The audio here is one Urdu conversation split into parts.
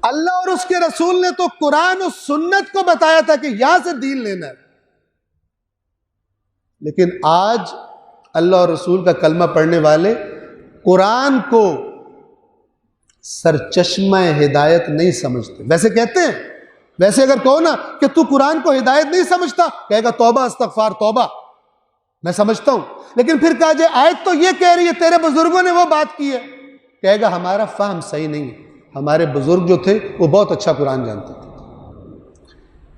اللہ اور اس کے رسول نے تو قرآن و سنت کو بتایا تھا کہ یہاں سے دین لینا ہے، لیکن آج اللہ اور رسول کا کلمہ پڑھنے والے قرآن کو سرچشمہ ہدایت نہیں سمجھتے۔ ویسے کہتے ہیں، ویسے اگر کہو نا کہ تو قرآن کو ہدایت نہیں سمجھتا، کہے گا توبہ استغفار توبہ، میں سمجھتا ہوں، لیکن پھر کہا جائے آیت تو یہ کہہ رہی ہے، تیرے بزرگوں نے وہ بات کی ہے، کہے گا ہمارا فہم صحیح نہیں ہے، ہمارے بزرگ جو تھے وہ بہت اچھا قرآن جانتے تھے۔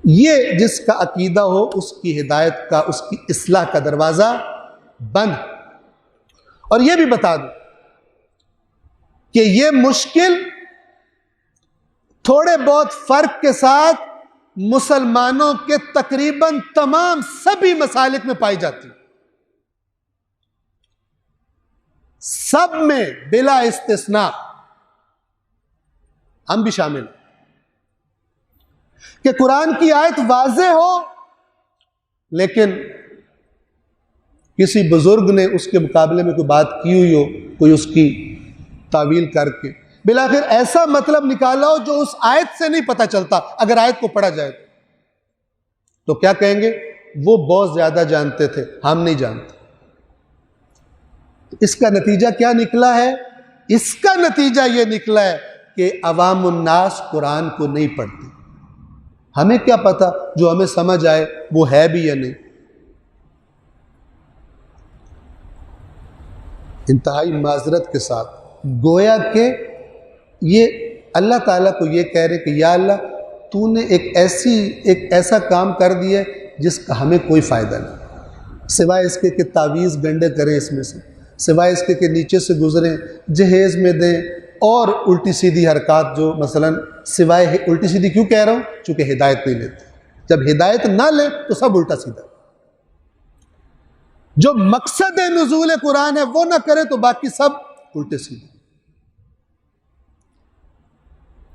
یہ جس کا عقیدہ ہو اس کی ہدایت کا، اس کی اصلاح کا دروازہ بند۔ اور یہ بھی بتا دوں کہ یہ مشکل تھوڑے بہت فرق کے ساتھ مسلمانوں کے تقریباً تمام سبھی مسالک میں پائی جاتی ہے، سب میں بلا استثناء، ہم بھی شامل ہیں، کہ قرآن کی آیت واضح ہو لیکن کسی بزرگ نے اس کے مقابلے میں کوئی بات کی ہوئی ہو، کوئی اس کی تعویل کر کے بلاخر ایسا مطلب نکالا ہو جو اس آیت سے نہیں پتہ چلتا، اگر آیت کو پڑھا جائے تو کیا کہیں گے؟ وہ بہت زیادہ جانتے تھے، ہم نہیں جانتے۔ اس کا نتیجہ کیا نکلا ہے؟ اس کا نتیجہ یہ نکلا ہے کہ عوام الناس قرآن کو نہیں پڑھتے۔ ہمیں کیا پتا جو ہمیں سمجھ آئے وہ ہے بھی یا نہیں۔ انتہائی معذرت کے ساتھ گویا کہ یہ اللہ تعالیٰ کو یہ کہہ رہے کہ یا اللہ تو نے ایک ایسا کام کر دیا جس کا ہمیں کوئی فائدہ نہیں، سوائے اس کے کہ تعویذ گنڈے کریں اس میں سے، سوائے اس کے کہ نیچے سے گزریں، جہیز میں دیں، اور الٹی سیدھی حرکات جو مثلا، سوائے الٹی سیدھی کیوں کہہ رہا ہوں؟ چونکہ ہدایت نہیں لیتے، جب ہدایت نہ لے تو سب الٹا سیدھا، جو مقصد نزول قرآن ہے وہ نہ کرے تو باقی سب الٹے سیدھے۔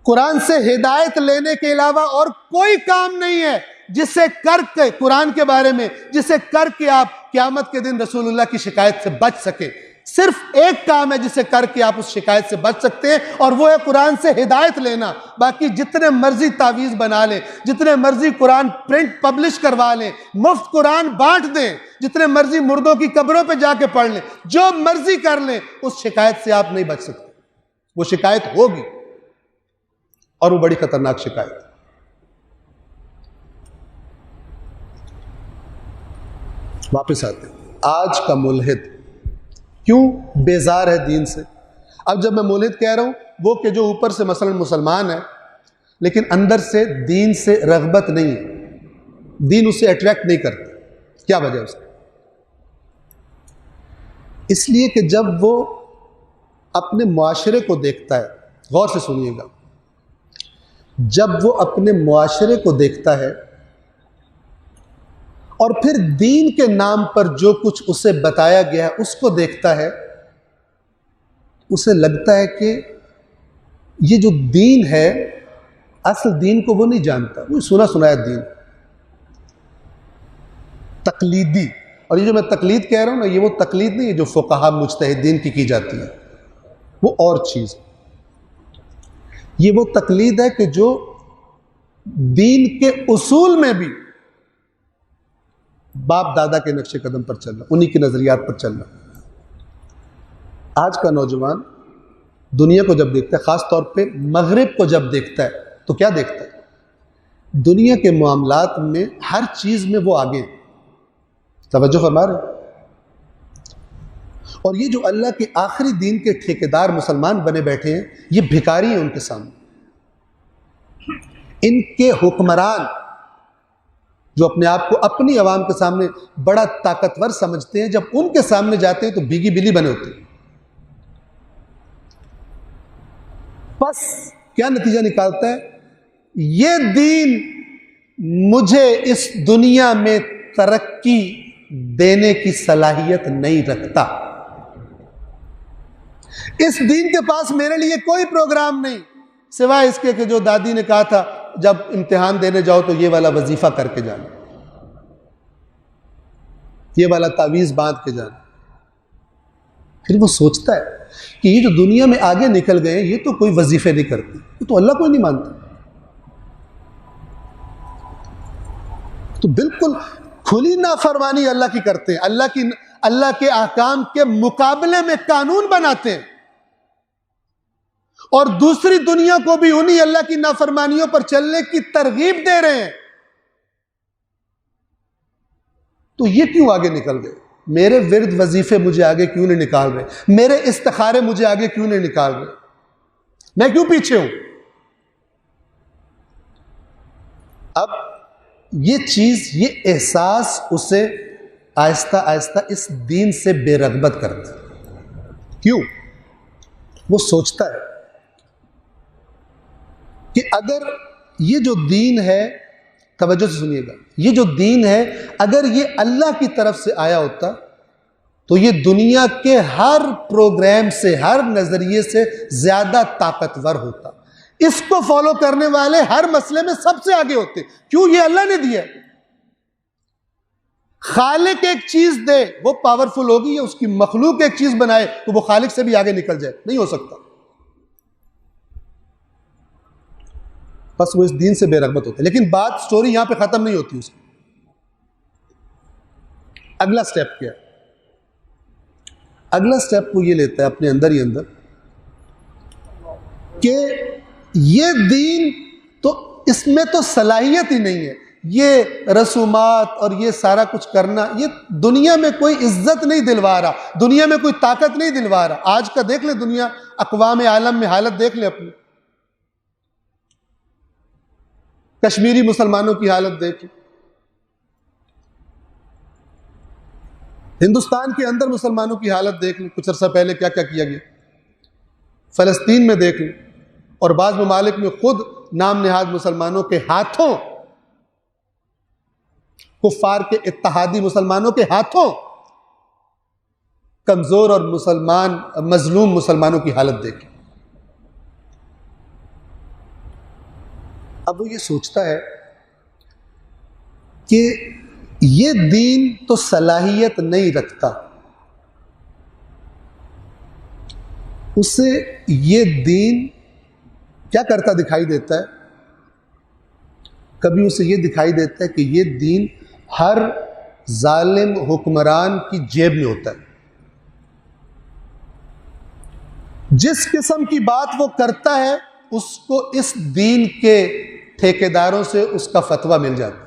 قرآن سے ہدایت لینے کے علاوہ اور کوئی کام نہیں ہے جسے کر کے، قرآن کے بارے میں جسے کر کے آپ قیامت کے دن رسول اللہ کی شکایت سے بچ سکیں۔ صرف ایک کام ہے جسے کر کے آپ اس شکایت سے بچ سکتے ہیں، اور وہ ہے قرآن سے ہدایت لینا۔ باقی جتنے مرضی تعویذ بنا لیں، جتنے مرضی قرآن پرنٹ پبلش کروا لیں، مفت قرآن بانٹ دیں، جتنے مرضی مردوں کی قبروں پہ جا کے پڑھ لیں، جو مرضی کر لیں، اس شکایت سے آپ نہیں بچ سکتے۔ وہ شکایت ہوگی، اور وہ بڑی خطرناک شکایت ہے۔ واپس آتے ہیں، آج کا ملحد کیوں بیزار ہے دین سے؟ اب جب میں ملحد کہہ رہا ہوں، وہ کہ جو اوپر سے مثلا مسلمان ہے لیکن اندر سے دین سے رغبت نہیں ہے، دین اسے اٹریکٹ نہیں کرتا۔ کیا وجہ ہے اس کی؟ اس لیے کہ جب وہ اپنے معاشرے کو دیکھتا ہے، غور سے سنیے گا، جب وہ اپنے معاشرے کو دیکھتا ہے اور پھر دین کے نام پر جو کچھ اسے بتایا گیا ہے اس کو دیکھتا ہے، اسے لگتا ہے کہ یہ جو دین ہے، اصل دین کو وہ نہیں جانتا، وہ سنا سنایا دین، تقلیدی۔ اور یہ جو میں تقلید کہہ رہا ہوں نا، یہ وہ تقلید نہیں ہے جو فقہا مجتہدین کی جاتی ہے، وہ اور چیز۔ یہ وہ تقلید ہے کہ جو دین کے اصول میں بھی باپ دادا کے نقش قدم پر چلنا، انہی کے نظریات پر چلنا۔ آج کا نوجوان دنیا کو جب دیکھتا ہے، خاص طور پہ مغرب کو جب دیکھتا ہے، تو کیا دیکھتا ہے؟ دنیا کے معاملات میں ہر چیز میں وہ آگے ہیں۔ توجہ فرما رہے ہیں؟ اور یہ جو اللہ کے آخری دین کے ٹھیکیدار مسلمان بنے بیٹھے ہیں، یہ بھکاری ہیں ان کے سامنے۔ ان کے حکمران جو اپنے آپ کو اپنی عوام کے سامنے بڑا طاقتور سمجھتے ہیں، جب ان کے سامنے جاتے ہیں تو بھیگی بلی بنے ہوتے ہیں۔ بس کیا نتیجہ نکالتا ہے؟ یہ دین مجھے اس دنیا میں ترقی دینے کی صلاحیت نہیں رکھتا، اس دین کے پاس میرے لیے کوئی پروگرام نہیں، سوائے اس کے کہ جو دادی نے کہا تھا جب امتحان دینے جاؤ تو یہ والا وظیفہ کر کے جانا، یہ والا تعویذ باندھ کے جانا۔ پھر وہ سوچتا ہے کہ یہ جو دنیا میں آگے نکل گئے یہ تو کوئی وظیفے نہیں کرتے، یہ تو اللہ کو ہی نہیں مانتے، تو بالکل کھلی نافرمانی اللہ کی کرتے ہیں، اللہ کے احکام کے مقابلے میں قانون بناتے ہیں، اور دوسری دنیا کو بھی انہی اللہ کی نافرمانیوں پر چلنے کی ترغیب دے رہے ہیں۔ تو یہ کیوں آگے نکل گئے؟ میرے ورد وظیفے مجھے آگے کیوں نہیں نکال رہے؟ میرے استخارے مجھے آگے کیوں نہیں نکال رہے؟ میں کیوں پیچھے ہوں؟ اب یہ چیز، یہ احساس اسے آہستہ آہستہ اس دین سے بے رغبت کرتا ہے۔ کیوں؟ وہ سوچتا ہے کہ اگر یہ جو دین ہے، توجہ سے سنیے گا، یہ جو دین ہے اگر یہ اللہ کی طرف سے آیا ہوتا تو یہ دنیا کے ہر پروگرام سے، ہر نظریے سے زیادہ طاقتور ہوتا، اس کو فالو کرنے والے ہر مسئلے میں سب سے آگے ہوتے۔ کیوں؟ یہ اللہ نے دیا ہے۔ خالق ایک چیز دے وہ پاورفل ہوگی، یا اس کی مخلوق ایک چیز بنائے تو وہ خالق سے بھی آگے نکل جائے؟ نہیں ہو سکتا۔ بس وہ اس دین سے بے رغبت ہوتے ہیں۔ لیکن بات سٹوری یہاں پہ ختم نہیں ہوتی، اس کی اگلا سٹیپ کیا ہے؟ اگلا سٹیپ وہ یہ لیتا ہے اپنے اندر ہی اندر کہ یہ دین تو اس میں تو صلاحیت ہی نہیں ہے، یہ رسومات اور یہ سارا کچھ کرنا یہ دنیا میں کوئی عزت نہیں دلوا رہا، دنیا میں کوئی طاقت نہیں دلوا رہا۔ آج کا دیکھ لیں دنیا، اقوام عالم میں حالت دیکھ لیں اپنی، کشمیری مسلمانوں کی حالت دیکھیں، ہندوستان کے اندر مسلمانوں کی حالت دیکھ لیں، کچھ عرصہ پہلے کیا کیا کیا گیا، فلسطین میں دیکھ لیں، اور بعض ممالک میں خود نام نہاد مسلمانوں کے ہاتھوں، کفار کے اتحادی مسلمانوں کے ہاتھوں کمزور اور مظلوم مسلمانوں کی حالت دیکھیں۔ اب وہ یہ سوچتا ہے کہ یہ دین تو صلاحیت نہیں رکھتا، اسے یہ دین کیا کرتا دکھائی دیتا ہے؟ کبھی اسے یہ دکھائی دیتا ہے کہ یہ دین ہر ظالم حکمران کی جیب میں ہوتا ہے، جس قسم کی بات وہ کرتا ہے اس کو اس دین کے ٹھیکیداروں سے اس کا فتویٰ مل جاتا ہے۔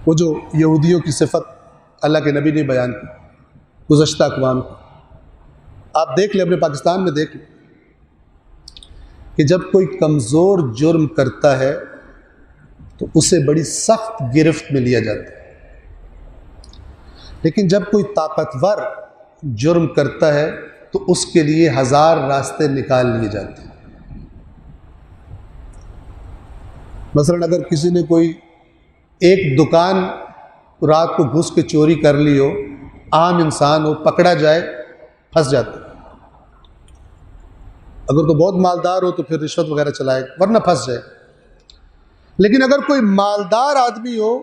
وہ جو یہودیوں کی صفت اللہ کے نبی نے بیان کی گزشتہ اقوام کی، آپ دیکھ لیں، اپنے پاکستان میں دیکھ لیں کہ جب کوئی کمزور جرم کرتا ہے تو اسے بڑی سخت گرفت میں لیا جاتا ہے، لیکن جب کوئی طاقتور جرم کرتا ہے تو اس کے لیے ہزار راستے نکال لیے جاتے ہیں۔ مثلا اگر کسی نے کوئی ایک دکان رات کو گھس کے چوری کر لی ہو، عام انسان ہو، پکڑا جائے پھنس جاتا ہے، اگر تو بہت مالدار ہو تو پھر رشوت وغیرہ چلائے ورنہ پھنس جائے۔ لیکن اگر کوئی مالدار آدمی ہو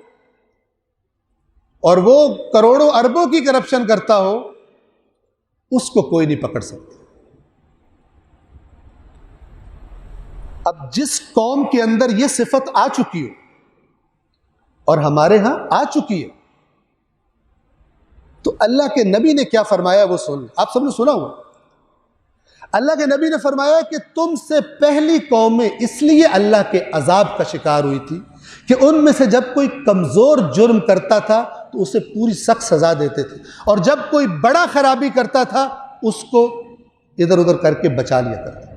اور وہ کروڑوں اربوں کی کرپشن کرتا ہو، اس کو کوئی نہیں پکڑ سکتا۔ اب جس قوم کے اندر یہ صفت آ چکی ہو اور ہمارے ہاں آ چکی ہے، تو اللہ کے نبی نے کیا فرمایا وہ سن، آپ سب نے سنا ہوا۔ اللہ کے نبی نے فرمایا کہ تم سے پہلی قومیں اس لیے اللہ کے عذاب کا شکار ہوئی تھی کہ ان میں سے جب کوئی کمزور جرم کرتا تھا تو اسے پوری سخت سزا دیتے تھے، اور جب کوئی بڑا خرابی کرتا تھا اس کو ادھر ادھر کر کے بچا لیا کرتا۔